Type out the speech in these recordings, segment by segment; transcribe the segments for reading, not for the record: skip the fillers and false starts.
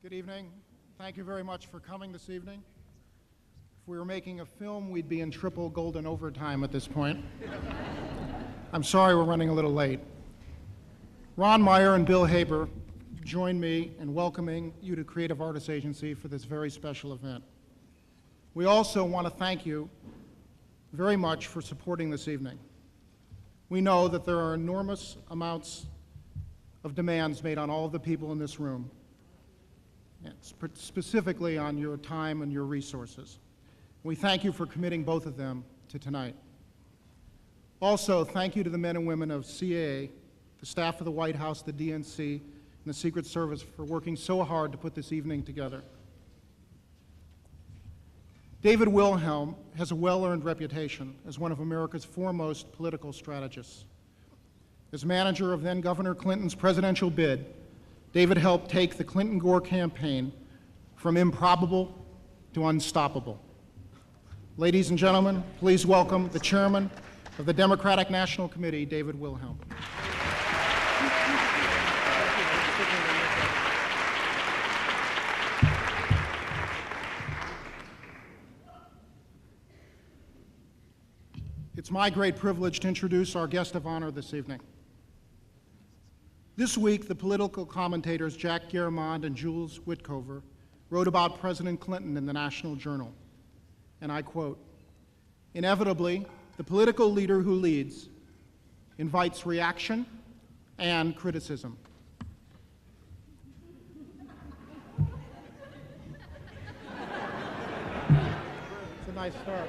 Good evening. Thank you very much for coming this evening. If we were making a film, we'd be in triple golden overtime at this point. I'm sorry we're running a little late. Ron Meyer and Bill Haber join me in welcoming you to Creative Artists Agency for this very special event. We also want to thank you very much for supporting this evening. We know that there are enormous amounts of demands made on all of the people in this room, specifically on your time and your resources. We thank you for committing both of them to tonight. Also, thank you to the men and women of CAA, the staff of the White House, the DNC, and the Secret Service for working so hard to put this evening together. David Wilhelm has a well-earned reputation as one of America's foremost political strategists. As manager of then Governor Clinton's presidential bid, David helped take the Clinton-Gore campaign from improbable to unstoppable. Ladies and gentlemen, please welcome the chairman of the Democratic National Committee, David Wilhelm. It's my great privilege to introduce our guest of honor this evening. This week, the political commentators Jack Guermond and Jules Witkover wrote about President Clinton in the National Journal, and I quote, "Inevitably, the political leader who leads invites reaction and criticism." It's a nice start.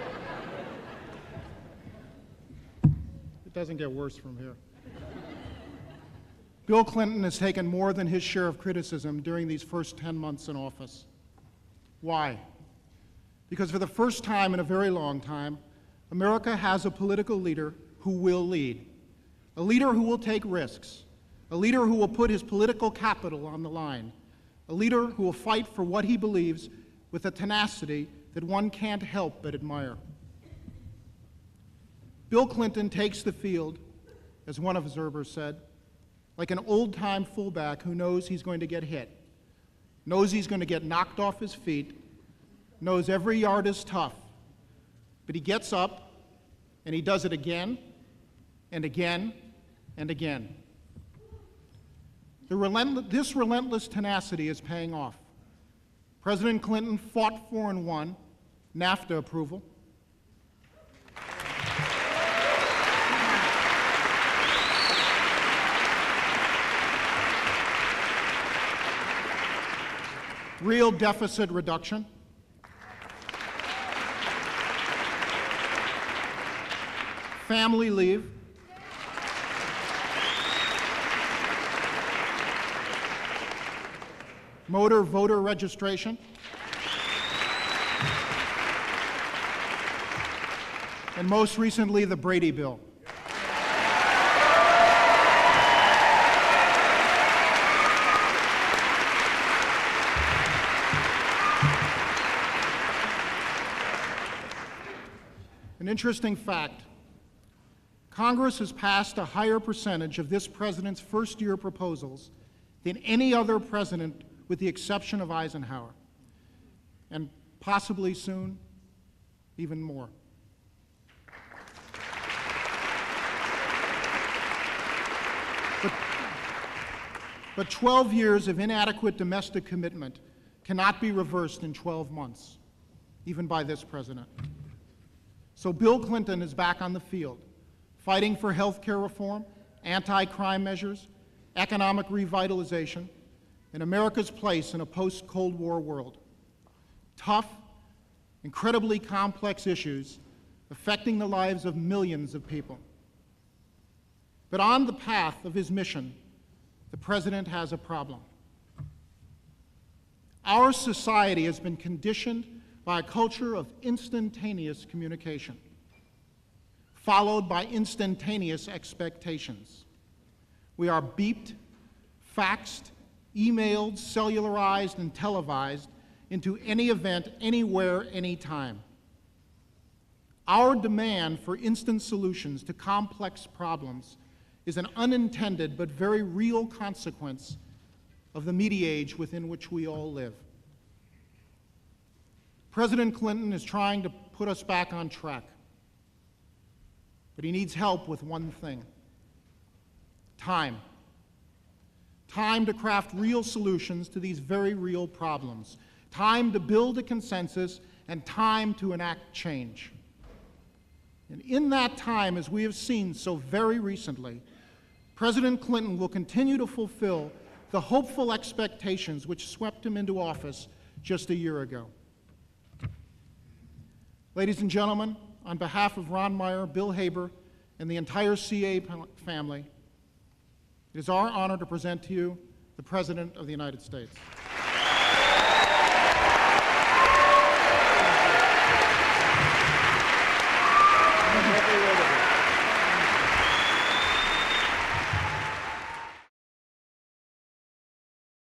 It doesn't get worse from here. Bill Clinton has taken more than his share of criticism during these first 10 months in office. Why? Because for the first time in a very long time, America has a political leader who will lead, a leader who will take risks, a leader who will put his political capital on the line, a leader who will fight for what he believes with a tenacity that one can't help but admire. Bill Clinton takes the field, as one observer said, like an old-time fullback who knows he's going to get hit, knows he's going to get knocked off his feet, knows every yard is tough, but he gets up and he does it again and again and again. This relentless tenacity is paying off. President Clinton fought for and won NAFTA approval. Real deficit reduction, family leave, motor voter registration, and most recently, the Brady Bill. An interesting fact, Congress has passed a higher percentage of this president's first-year proposals than any other president with the exception of Eisenhower, and possibly soon, even more. But 12 years of inadequate domestic commitment cannot be reversed in 12 months, even by this president. So Bill Clinton is back on the field, fighting for health care reform, anti-crime measures, economic revitalization, and America's place in a post-Cold War world. Tough, incredibly complex issues affecting the lives of millions of people. But on the path of his mission, the president has a problem. Our society has been conditioned by a culture of instantaneous communication, followed by instantaneous expectations. We are beeped, faxed, emailed, cellularized, and televised into any event, anywhere, anytime. Our demand for instant solutions to complex problems is an unintended but very real consequence of the media age within which we all live. President Clinton is trying to put us back on track, but he needs help with one thing: time. Time to craft real solutions to these very real problems. Time to build a consensus and time to enact change. And in that time, as we have seen so very recently, President Clinton will continue to fulfill the hopeful expectations which swept him into office just a year ago. Ladies and gentlemen, on behalf of Ron Meyer, Bill Haber, and the entire CA family, it is our honor to present to you the President of the United States.